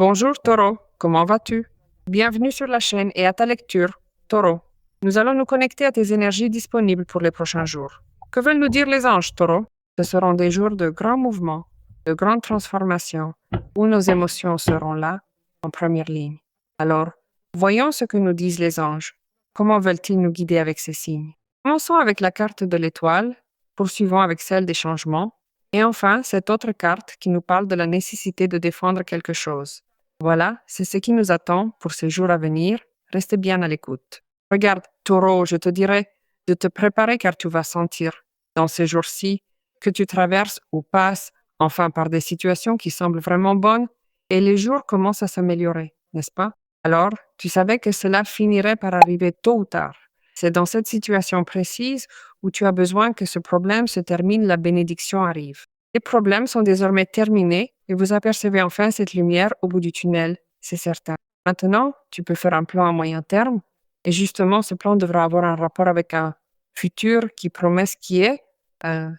Bonjour Taureau, comment vas-tu? Bienvenue sur la chaîne et à ta lecture, Taureau. Nous allons nous connecter à tes énergies disponibles pour les prochains jours. Que veulent nous dire les anges, Taureau? Ce seront des jours de grands mouvements, de grandes transformations, où nos émotions seront là, en première ligne. Alors, voyons ce que nous disent les anges. Comment veulent-ils nous guider avec ces signes? Commençons avec la carte de l'étoile, poursuivons avec celle des changements, et enfin cette autre carte qui nous parle de la nécessité de défendre quelque chose. Voilà, c'est ce qui nous attend pour ces jours à venir. Restez bien à l'écoute. Regarde, Taureau, je te dirais de te préparer car tu vas sentir, dans ces jours-ci, que tu traverses ou passes enfin par des situations qui semblent vraiment bonnes et les jours commencent à s'améliorer, n'est-ce pas? Alors, tu savais que cela finirait par arriver tôt ou tard. C'est dans cette situation précise où tu as besoin que ce problème se termine, la bénédiction arrive. Les problèmes sont désormais terminés et vous apercevez enfin cette lumière au bout du tunnel, c'est certain. Maintenant, tu peux faire un plan à moyen terme et justement, ce plan devra avoir un rapport avec un futur qui promet ce qui est,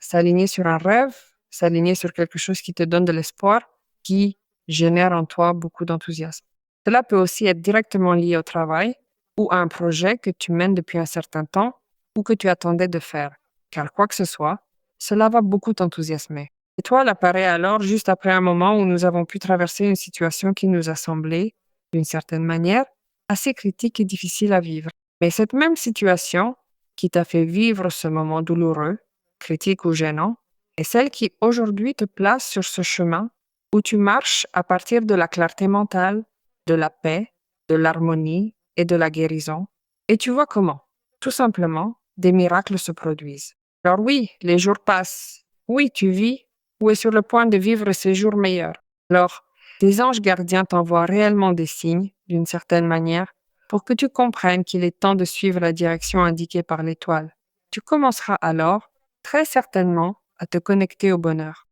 s'aligner sur un rêve, s'aligner sur quelque chose qui te donne de l'espoir, qui génère en toi beaucoup d'enthousiasme. Cela peut aussi être directement lié au travail ou à un projet que tu mènes depuis un certain temps ou que tu attendais de faire, car quoi que ce soit, cela va beaucoup t'enthousiasmer. L'étoile apparaît alors juste après un moment où nous avons pu traverser une situation qui nous a semblé, d'une certaine manière, assez critique et difficile à vivre. Mais cette même situation qui t'a fait vivre ce moment douloureux, critique ou gênant, est celle qui aujourd'hui te place sur ce chemin où tu marches à partir de la clarté mentale, de la paix, de l'harmonie et de la guérison. Et tu vois comment? Tout simplement, des miracles se produisent. Alors oui, les jours passent. Oui, tu vis ou es sur le point de vivre ces jours meilleurs. Alors, tes anges gardiens t'envoient réellement des signes, d'une certaine manière, pour que tu comprennes qu'il est temps de suivre la direction indiquée par l'étoile. Tu commenceras alors, très certainement, à te connecter au bonheur.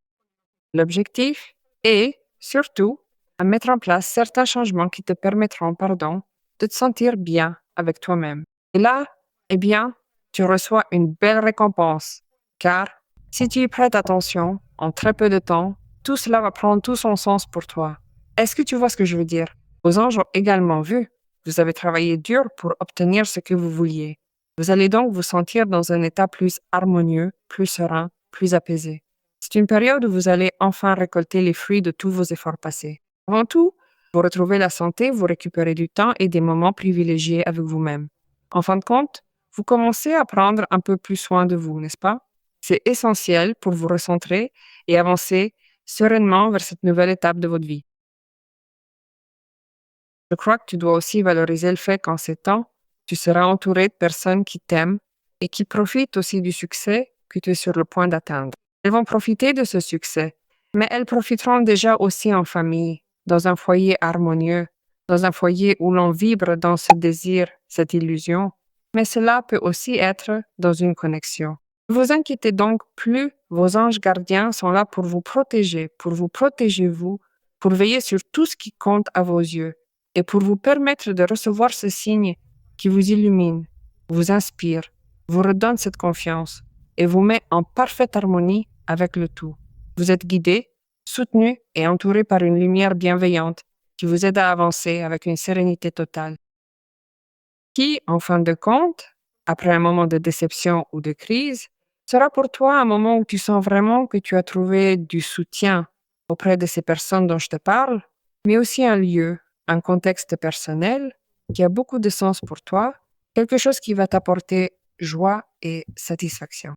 L'objectif est, surtout, à mettre en place certains changements qui te permettront, de te sentir bien avec toi-même. Et là, eh bien, tu reçois une belle récompense, car si tu y prêtes attention, en très peu de temps, tout cela va prendre tout son sens pour toi. Est-ce que tu vois ce que je veux dire? Vos anges ont également vu. Vous avez travaillé dur pour obtenir ce que vous vouliez. Vous allez donc vous sentir dans un état plus harmonieux, plus serein, plus apaisé. C'est une période où vous allez enfin récolter les fruits de tous vos efforts passés. Avant tout, vous retrouvez la santé, vous récupérez du temps et des moments privilégiés avec vous-même. En fin de compte, vous commencez à prendre un peu plus soin de vous, n'est-ce pas? C'est essentiel pour vous recentrer et avancer sereinement vers cette nouvelle étape de votre vie. Je crois que tu dois aussi valoriser le fait qu'en ces temps, tu seras entouré de personnes qui t'aiment et qui profitent aussi du succès que tu es sur le point d'atteindre. Elles vont profiter de ce succès, mais elles profiteront déjà aussi en famille, dans un foyer harmonieux, dans un foyer où l'on vibre dans ce désir, cette illusion, mais cela peut aussi être dans une connexion. Ne vous inquiétez donc plus, vos anges gardiens sont là pour vous protéger vous, pour veiller sur tout ce qui compte à vos yeux et pour vous permettre de recevoir ce signe qui vous illumine, vous inspire, vous redonne cette confiance et vous met en parfaite harmonie avec le tout. Vous êtes guidé, soutenu et entouré par une lumière bienveillante qui vous aide à avancer avec une sérénité totale. Qui, en fin de compte, après un moment de déception ou de crise, sera pour toi un moment où tu sens vraiment que tu as trouvé du soutien auprès de ces personnes dont je te parle, mais aussi un lieu, un contexte personnel qui a beaucoup de sens pour toi, quelque chose qui va t'apporter joie et satisfaction.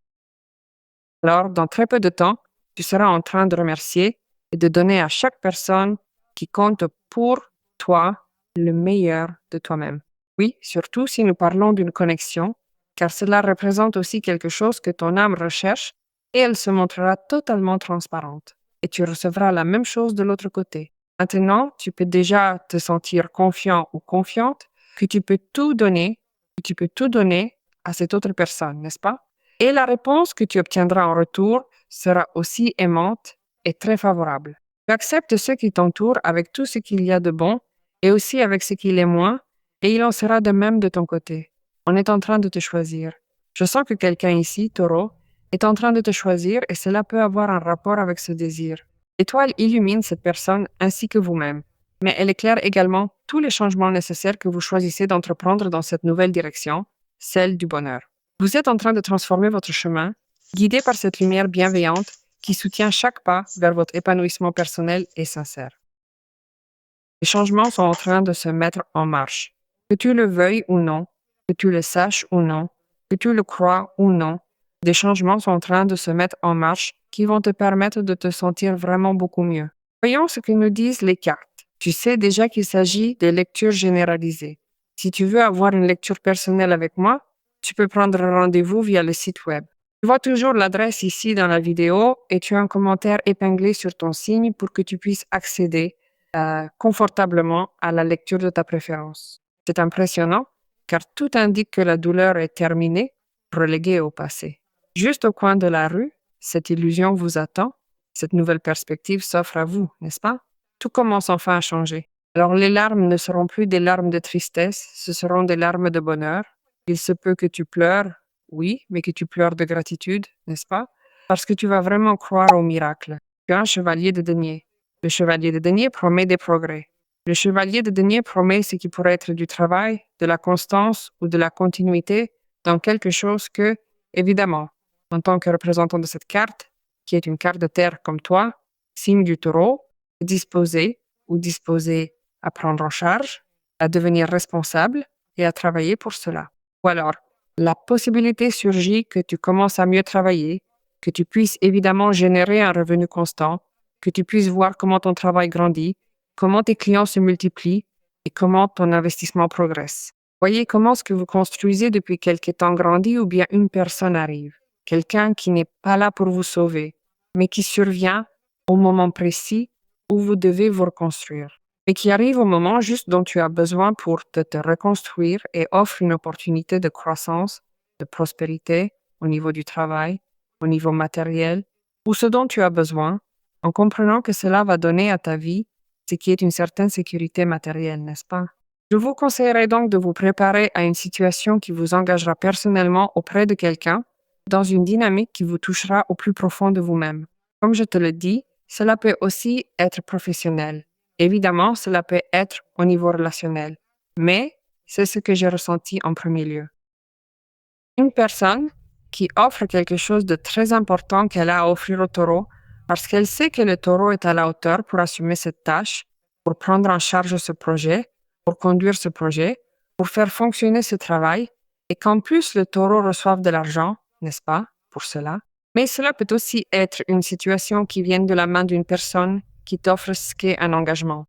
Alors, dans très peu de temps, tu seras en train de remercier et de donner à chaque personne qui compte pour toi le meilleur de toi-même. Oui, surtout si nous parlons d'une connexion, car cela représente aussi quelque chose que ton âme recherche et elle se montrera totalement transparente. Et tu recevras la même chose de l'autre côté. Maintenant, tu peux déjà te sentir confiant ou confiante que tu peux tout donner, à cette autre personne, n'est-ce pas? Et la réponse que tu obtiendras en retour sera aussi aimante et très favorable. Tu acceptes ceux qui t'entourent avec tout ce qu'il y a de bon et aussi avec ce qu'il est moins, et il en sera de même de ton côté. On est en train de te choisir. Je sens que quelqu'un ici, Taureau, est en train de te choisir et cela peut avoir un rapport avec ce désir. L'étoile illumine cette personne ainsi que vous-même. mais elle éclaire également tous les changements nécessaires que vous choisissez d'entreprendre dans cette nouvelle direction, celle du bonheur. Vous êtes en train de transformer votre chemin, guidé par cette lumière bienveillante qui soutient chaque pas vers votre épanouissement personnel et sincère. Les changements sont en train de se mettre en marche. Que tu le veuilles ou non, que tu le saches ou non, que tu le crois ou non, des changements sont en train de se mettre en marche qui vont te permettre de te sentir vraiment beaucoup mieux. Voyons ce que nous disent les cartes. Tu sais déjà qu'il s'agit de lectures généralisées. Si tu veux avoir une lecture personnelle avec moi, tu peux prendre rendez-vous via le site web. Tu vois toujours l'adresse ici dans la vidéo et tu as un commentaire épinglé sur ton signe pour que tu puisses accéder confortablement à la lecture de ta préférence. C'est impressionnant car tout indique que la douleur est terminée, reléguée au passé. Juste au coin de la rue, cette illusion vous attend, cette nouvelle perspective s'offre à vous, n'est-ce pas? Tout commence enfin à changer. Alors les larmes ne seront plus des larmes de tristesse, ce seront des larmes de bonheur. Il se peut que tu pleures, oui, mais que tu pleures de gratitude, n'est-ce pas? Parce que tu vas vraiment croire au miracle. Tu es un chevalier de denier. Le chevalier de denier promet des progrès. Le chevalier de denier promet ce qui pourrait être du travail, de la constance ou de la continuité dans quelque chose que, évidemment, en tant que représentant de cette carte, qui est une carte de terre comme toi, signe du taureau, disposé ou disposé à prendre en charge, à devenir responsable et à travailler pour cela. Ou alors, la possibilité surgit que tu commences à mieux travailler, que tu puisses évidemment générer un revenu constant, que tu puisses voir comment ton travail grandit, comment tes clients se multiplient et comment ton investissement progresse. Voyez comment ce que vous construisez depuis quelque temps grandit ou bien une personne arrive. Quelqu'un qui n'est pas là pour vous sauver, mais qui survient au moment précis où vous devez vous reconstruire, et qui arrive au moment juste dont tu as besoin pour te reconstruire et offre une opportunité de croissance, de prospérité au niveau du travail, au niveau matériel, ou ce dont tu as besoin, en comprenant que cela va donner à ta vie ce qui est une certaine sécurité matérielle, n'est-ce pas? Je vous conseillerais donc de vous préparer à une situation qui vous engagera personnellement auprès de quelqu'un, dans une dynamique qui vous touchera au plus profond de vous-même. Comme je te le dis, cela peut aussi être professionnel. Évidemment, cela peut être au niveau relationnel. Mais c'est ce que j'ai ressenti en premier lieu. Une personne qui offre quelque chose de très important qu'elle a à offrir au taureau parce qu'elle sait que le taureau est à la hauteur pour assumer cette tâche, pour prendre en charge ce projet, pour conduire ce projet, pour faire fonctionner ce travail, et qu'en plus le taureau reçoive de l'argent, n'est-ce pas, pour cela. Mais cela peut aussi être une situation qui vient de la main d'une personne qui t'offre ce qu'est un engagement.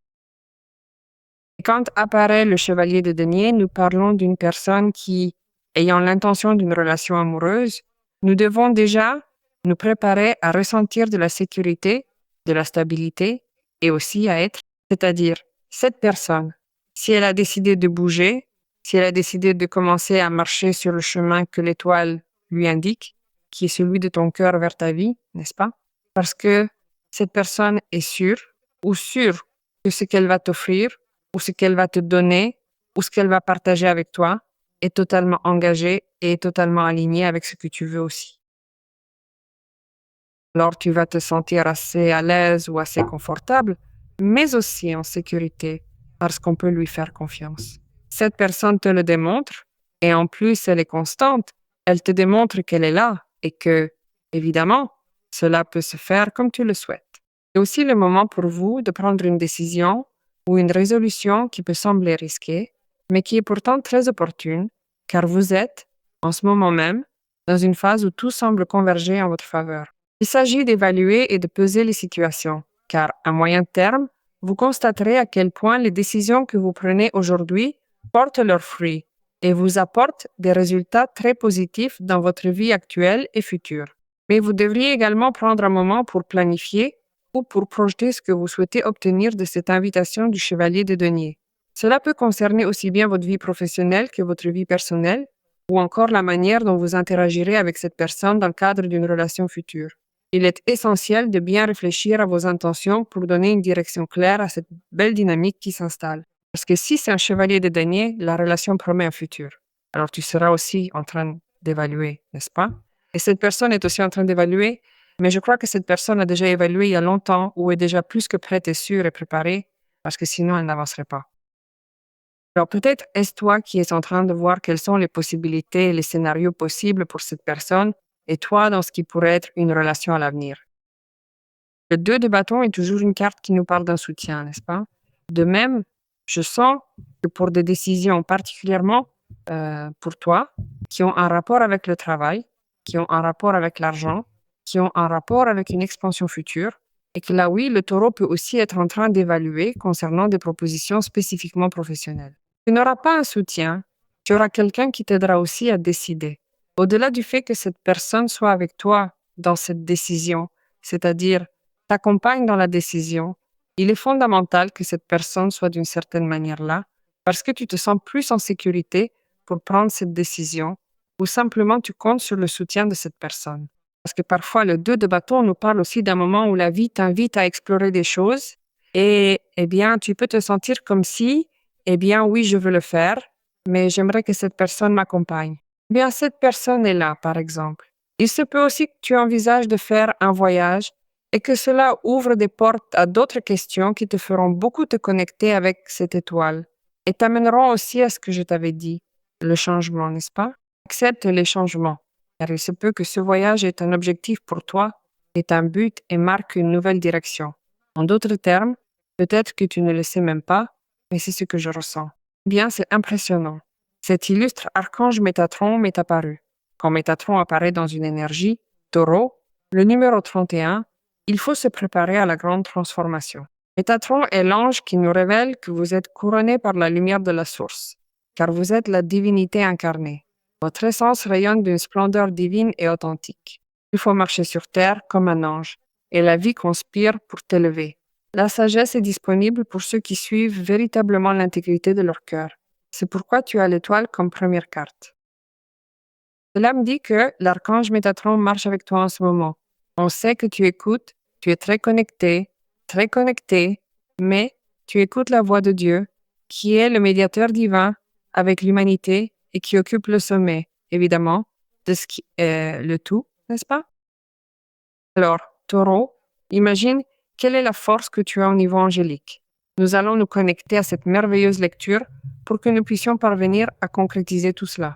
Et quand apparaît le chevalier de denier, nous parlons d'une personne qui, ayant l'intention d'une relation amoureuse, nous devons déjà nous préparer à ressentir de la sécurité, de la stabilité et aussi à être, c'est-à-dire cette personne, si elle a décidé de bouger, si elle a décidé de commencer à marcher sur le chemin que l'étoile lui indique, qui est celui de ton cœur vers ta vie, n'est-ce pas? Parce que cette personne est sûre ou sûre que ce qu'elle va t'offrir ou ce qu'elle va te donner ou ce qu'elle va partager avec toi est totalement engagé et totalement aligné avec ce que tu veux aussi. Alors tu vas te sentir assez à l'aise ou assez confortable, mais aussi en sécurité parce qu'on peut lui faire confiance. Cette personne te le démontre et en plus elle est constante. Elle te démontre qu'elle est là et que, évidemment, cela peut se faire comme tu le souhaites. C'est aussi le moment pour vous de prendre une décision ou une résolution qui peut sembler risquée, mais qui est pourtant très opportune, car vous êtes, en ce moment même, dans une phase où tout semble converger en votre faveur. Il s'agit d'évaluer et de peser les situations, car à moyen terme, vous constaterez à quel point les décisions que vous prenez aujourd'hui portent leurs fruits et vous apportent des résultats très positifs dans votre vie actuelle et future. Mais vous devriez également prendre un moment pour planifier ou pour projeter ce que vous souhaitez obtenir de cette invitation du chevalier de denier. Cela peut concerner aussi bien votre vie professionnelle que votre vie personnelle, ou encore la manière dont vous interagirez avec cette personne dans le cadre d'une relation future. Il est essentiel de bien réfléchir à vos intentions pour donner une direction claire à cette belle dynamique qui s'installe. Parce que si c'est un chevalier de denier, la relation promet un futur. Alors tu seras aussi en train d'évaluer, n'est-ce pas? Et cette personne est aussi en train d'évaluer, mais je crois que cette personne a déjà évalué il y a longtemps ou est déjà plus que prête et sûre et préparée parce que sinon elle n'avancerait pas. Alors peut-être est-ce toi qui es en train de voir quelles sont les possibilités et les scénarios possibles pour cette personne et toi dans ce qui pourrait être une relation à l'avenir. Le 2 de bâton est toujours une carte qui nous parle d'un soutien, n'est-ce pas? De même, je sens que pour des décisions particulièrement pour toi, qui ont un rapport avec le travail, qui ont un rapport avec l'argent, qui ont un rapport avec une expansion future, et que là, oui, le taureau peut aussi être en train d'évaluer concernant des propositions spécifiquement professionnelles. Tu n'auras pas un soutien, tu auras quelqu'un qui t'aidera aussi à décider. Au-delà du fait que cette personne soit avec toi dans cette décision, c'est-à-dire t'accompagne dans la décision, il est fondamental que cette personne soit d'une certaine manière là, parce que tu te sens plus en sécurité pour prendre cette décision, ou simplement tu comptes sur le soutien de cette personne. Parce que parfois, le 2 de bâton nous parle aussi d'un moment où la vie t'invite à explorer des choses et, eh bien, tu peux te sentir comme si, eh bien, oui, je veux le faire, mais j'aimerais que cette personne m'accompagne. Eh bien, cette personne est là, par exemple. Il se peut aussi que tu envisages de faire un voyage et que cela ouvre des portes à d'autres questions qui te feront beaucoup te connecter avec cette étoile et t'amèneront aussi à ce que je t'avais dit, le changement, n'est-ce pas? Accepte les changements, car il se peut que ce voyage est un objectif pour toi, est un but et marque une nouvelle direction. En d'autres termes, peut-être que tu ne le sais même pas, mais c'est ce que je ressens. Bien, c'est impressionnant. Cet illustre archange Métatron m'est apparu. Quand Métatron apparaît dans une énergie, taureau, le numéro 31, il faut se préparer à la grande transformation. Métatron est l'ange qui nous révèle que vous êtes couronné par la lumière de la source, car vous êtes la divinité incarnée. Votre essence rayonne d'une splendeur divine et authentique. Il faut marcher sur terre comme un ange, et la vie conspire pour t'élever. La sagesse est disponible pour ceux qui suivent véritablement l'intégrité de leur cœur. C'est pourquoi tu as l'étoile comme première carte. Cela me dit que l'archange Métatron marche avec toi en ce moment. On sait que tu écoutes, tu es très connecté, mais tu écoutes la voix de Dieu, qui est le médiateur divin avec l'humanité et qui occupe le sommet, évidemment, de ce qui est le tout, n'est-ce pas? Alors, taureau, imagine quelle est la force que tu as au niveau angélique. Nous allons nous connecter à cette merveilleuse lecture pour que nous puissions parvenir à concrétiser tout cela.